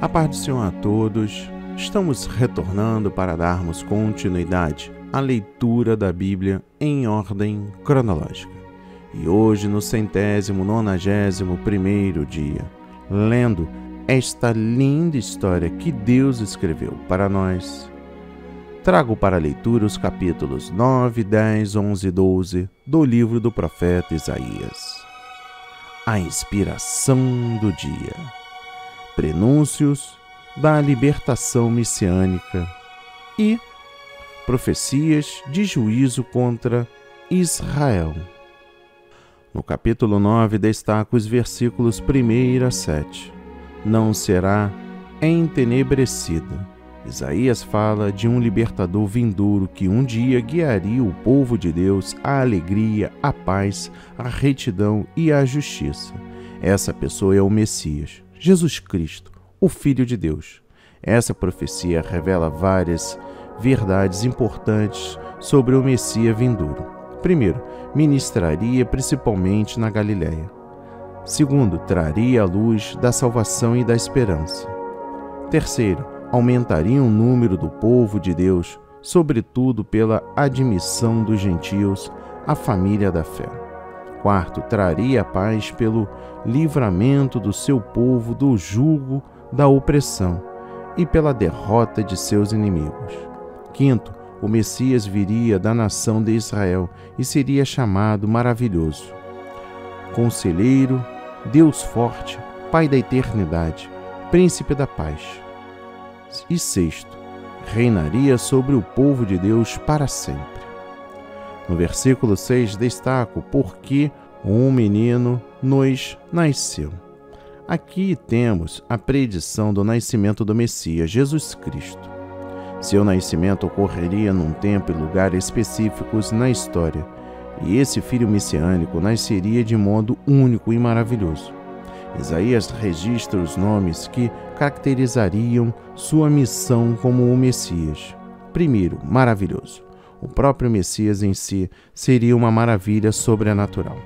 A paz do Senhor a todos. Estamos retornando para darmos continuidade à leitura da Bíblia em ordem cronológica. E hoje, no 191º dia, lendo esta linda história que Deus escreveu para nós, trago para a leitura os capítulos 9, 10, 11 e 12 do livro do profeta Isaías. A inspiração do dia. Prenúncios da libertação messiânica e profecias de juízo contra Israel. No capítulo 9 destaco os versículos 1 a 7. Não será entenebrecida. Isaías fala de um libertador vindouro que um dia guiaria o povo de Deus à alegria, à paz, à retidão e à justiça. Essa pessoa é o Messias, Jesus Cristo, o Filho de Deus. Essa profecia revela várias verdades importantes sobre o Messias vindouro. Primeiro, ministraria principalmente na Galileia. Segundo, traria a luz da salvação e da esperança. Terceiro, aumentaria o número do povo de Deus, sobretudo pela admissão dos gentios à família da fé. Quarto, traria a paz pelo livramento do seu povo do jugo da opressão e pela derrota de seus inimigos. Quinto, o Messias viria da nação de Israel e seria chamado Maravilhoso, Conselheiro, Deus Forte, Pai da Eternidade, Príncipe da Paz. E sexto, reinaria sobre o povo de Deus para sempre. No versículo 6 destaco porque um menino nos nasceu. Aqui temos a predição do nascimento do Messias, Jesus Cristo. Seu nascimento ocorreria num tempo e lugar específicos na história, e esse filho messiânico nasceria de modo único e maravilhoso. Isaías registra os nomes que caracterizariam sua missão como o Messias. Primeiro, maravilhoso. O próprio Messias em si seria uma maravilha sobrenatural.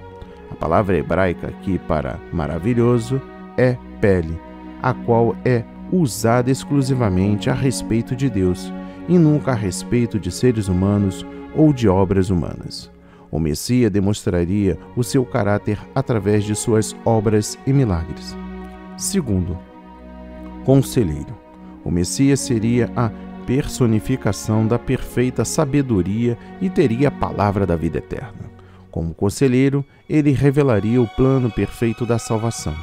A palavra hebraica aqui para maravilhoso é pele, a qual é usada exclusivamente a respeito de Deus e nunca a respeito de seres humanos ou de obras humanas. O Messias demonstraria o seu caráter através de suas obras e milagres. Segundo, conselheiro. O Messias seria a personificação da perfeita sabedoria e teria a palavra da vida eterna. Como conselheiro, ele revelaria o plano perfeito da salvação.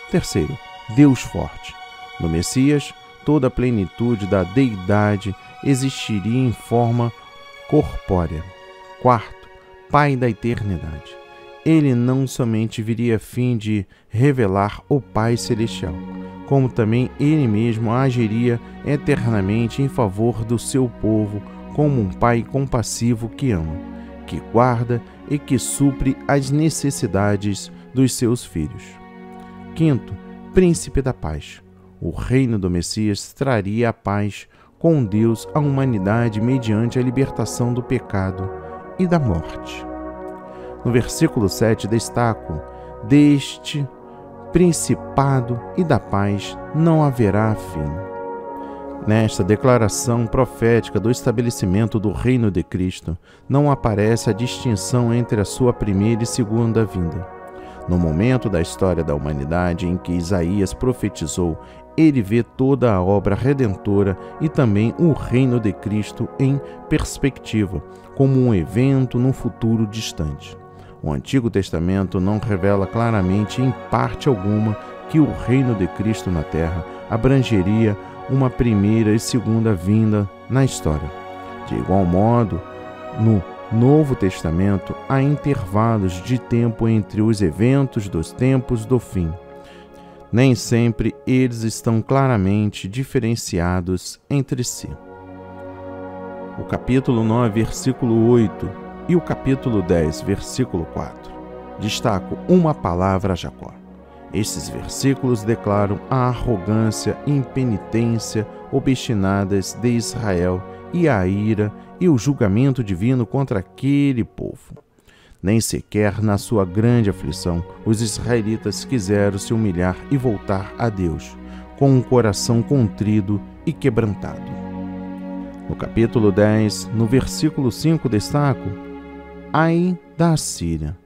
Terceiro, Deus Forte. No Messias, toda a plenitude da deidade existiria em forma corpórea. Quarto, Pai da Eternidade. Ele não somente viria a fim de revelar o Pai Celestial, como também ele mesmo agiria eternamente em favor do seu povo como um Pai compassivo que ama, que guarda e que supre as necessidades dos seus filhos. Quinto, Príncipe da Paz. O reino do Messias traria a paz com Deus à humanidade mediante a libertação do pecado e da morte. No versículo 7 destaco: deste principado e da paz não haverá fim. Nesta declaração profética do estabelecimento do reino de Cristo, não aparece a distinção entre a sua primeira e segunda vinda. No momento da história da humanidade em que Isaías profetizou, ele vê toda a obra redentora e também o reino de Cristo em perspectiva, como um evento num futuro distante. O Antigo Testamento não revela claramente, em parte alguma, que o reino de Cristo na terra abrangeria uma primeira e segunda vinda na história. De igual modo, no Novo Testamento há intervalos de tempo entre os eventos dos tempos do fim. Nem sempre eles estão claramente diferenciados entre si. O capítulo 9, versículo 8 e o capítulo 10, versículo 4. Destaco uma palavra a Jacó. Estes versículos declaram a arrogância e impenitência obstinadas de Israel e a ira e o julgamento divino contra aquele povo. Nem sequer na sua grande aflição os israelitas quiseram se humilhar e voltar a Deus, com um coração contrido e quebrantado. No capítulo 10, no versículo 5, destaco: ai da Assíria!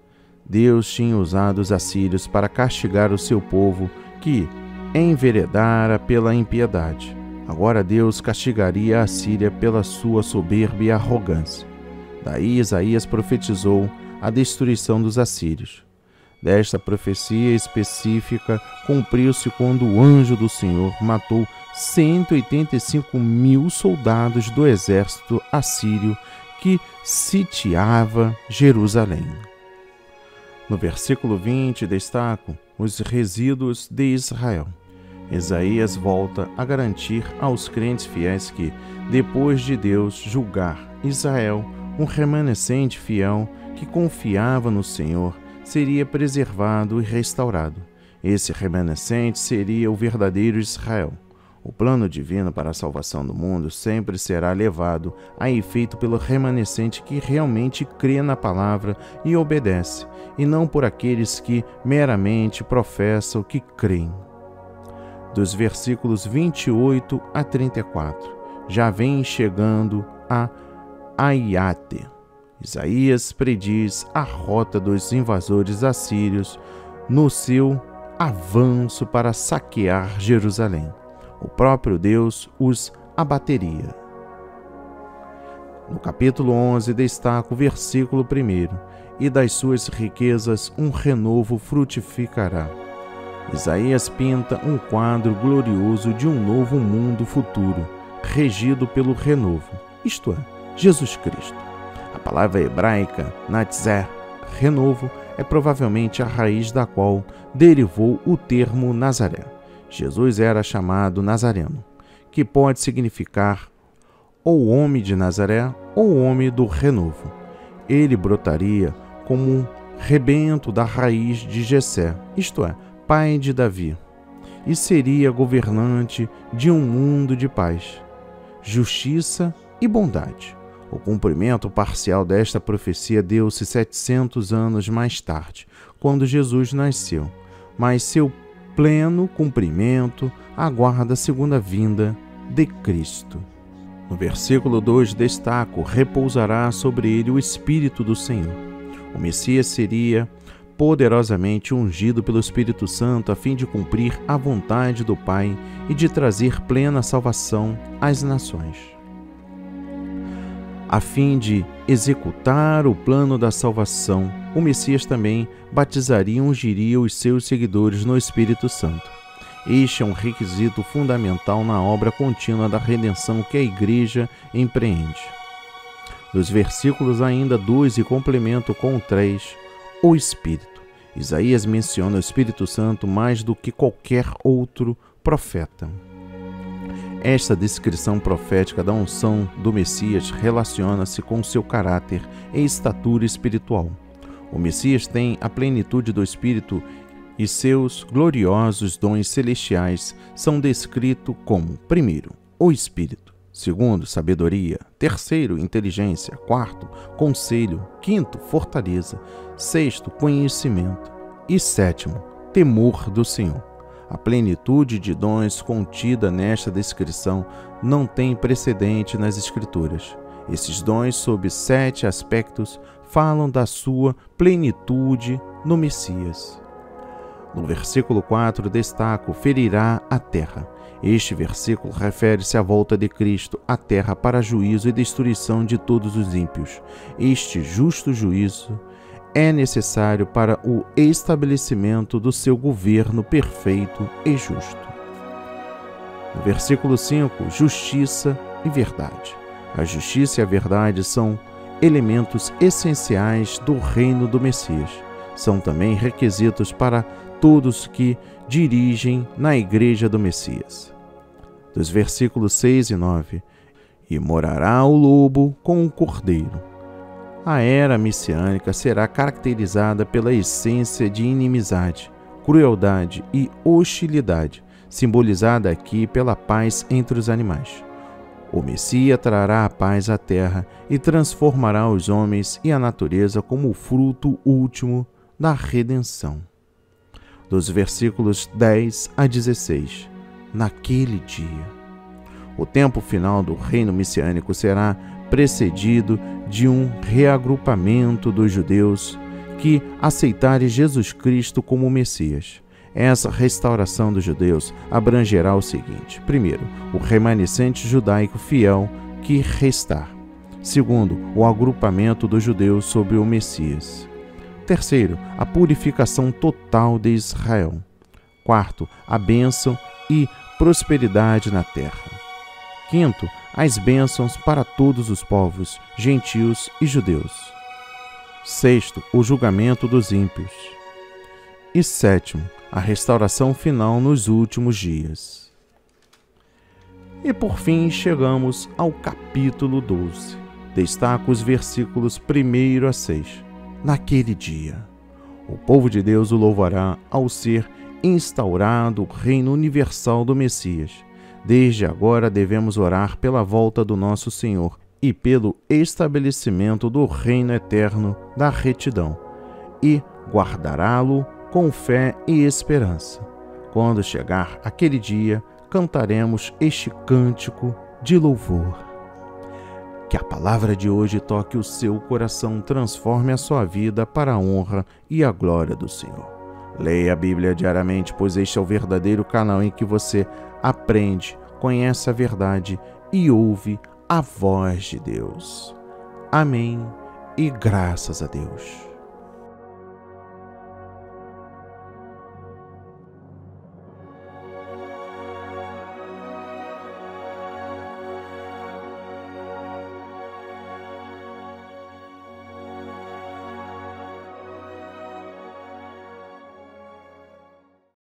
Deus tinha usado os assírios para castigar o seu povo que enveredara pela impiedade. Agora Deus castigaria a Assíria pela sua soberba e arrogância. Daí Isaías profetizou a destruição dos assírios. Desta profecia específica cumpriu-se quando o anjo do Senhor matou 185.000 soldados do exército assírio que sitiava Jerusalém. No versículo 20, destaco os resíduos de Israel. Isaías volta a garantir aos crentes fiéis que, depois de Deus julgar Israel, um remanescente fiel que confiava no Senhor seria preservado e restaurado. Esse remanescente seria o verdadeiro Israel. O plano divino para a salvação do mundo sempre será levado a efeito pelo remanescente que realmente crê na palavra e obedece, e não por aqueles que meramente professam que creem. Dos versículos 28 a 34, já vem chegando a Aiate. Isaías prediz a rota dos invasores assírios no seu avanço para saquear Jerusalém. O próprio Deus os abateria. No capítulo 11, destaca o versículo 1: e das suas riquezas um renovo frutificará. Isaías pinta um quadro glorioso de um novo mundo futuro, regido pelo renovo, isto é, Jesus Cristo. A palavra hebraica, natzeh, renovo, é provavelmente a raiz da qual derivou o termo Nazaré. Jesus era chamado Nazareno, que pode significar ou homem de Nazaré ou homem do renovo. Ele brotaria como um rebento da raiz de Jessé, isto é, pai de Davi, e seria governante de um mundo de paz, justiça e bondade. O cumprimento parcial desta profecia deu-se 700 anos mais tarde, quando Jesus nasceu, mas seu pleno cumprimento aguarda a segunda vinda de Cristo. No versículo 2 destaco: repousará sobre ele o Espírito do Senhor. O Messias seria poderosamente ungido pelo Espírito Santo a fim de cumprir a vontade do Pai e de trazer plena salvação às nações. A fim de executar o plano da salvação, o Messias também batizaria e ungiria os seus seguidores no Espírito Santo. Este é um requisito fundamental na obra contínua da redenção que a Igreja empreende. Nos versículos ainda 2 e complemento com o 3, o Espírito. Isaías menciona o Espírito Santo mais do que qualquer outro profeta. Esta descrição profética da unção do Messias relaciona-se com seu caráter e estatura espiritual. O Messias tem a plenitude do Espírito e seus gloriosos dons celestiais são descritos como: primeiro, o Espírito; segundo, sabedoria; terceiro, inteligência; quarto, conselho; quinto, fortaleza; sexto, conhecimento; e sétimo, temor do Senhor. A plenitude de dons contida nesta descrição não tem precedente nas Escrituras. Esses dons, sob 7 aspectos, falam da sua plenitude no Messias. No versículo 4, destaco: ferirá a terra. Este versículo refere-se à volta de Cristo à terra para juízo e destruição de todos os ímpios. Este justo juízo é necessário para o estabelecimento do seu governo perfeito e justo. No versículo 5, justiça e verdade. A justiça e a verdade são elementos essenciais do reino do Messias. São também requisitos para todos que dirigem na Igreja do Messias. Dos versículos 6 e 9, e morará o lobo com o cordeiro. A era messiânica será caracterizada pela essência de inimizade, crueldade e hostilidade, simbolizada aqui pela paz entre os animais. O Messias trará a paz à terra e transformará os homens e a natureza como o fruto último da redenção. Dos versículos 10 a 16, naquele dia. O tempo final do reino messiânico será precedido de um reagrupamento dos judeus que aceitarem Jesus Cristo como Messias. Essa restauração dos judeus abrangerá o seguinte: primeiro, o remanescente judaico fiel que restar. Segundo, o agrupamento dos judeus sobre o Messias. Terceiro, a purificação total de Israel. Quarto, a bênção e prosperidade na terra. Quinto, as bênçãos para todos os povos, gentios e judeus. Sexto, o julgamento dos ímpios. E sétimo, a restauração final nos últimos dias. E por fim chegamos ao capítulo 12. Destaco os versículos 1 a 6. Naquele dia, o povo de Deus o louvará ao ser instaurado o reino universal do Messias. Desde agora devemos orar pela volta do nosso Senhor e pelo estabelecimento do reino eterno da retidão, e guardará-lo com fé e esperança. Quando chegar aquele dia, cantaremos este cântico de louvor. Que a palavra de hoje toque o seu coração, transforme a sua vida para a honra e a glória do Senhor. Leia a Bíblia diariamente, pois este é o verdadeiro canal em que você aprende, conhece a verdade e ouve a voz de Deus. Amém e graças a Deus.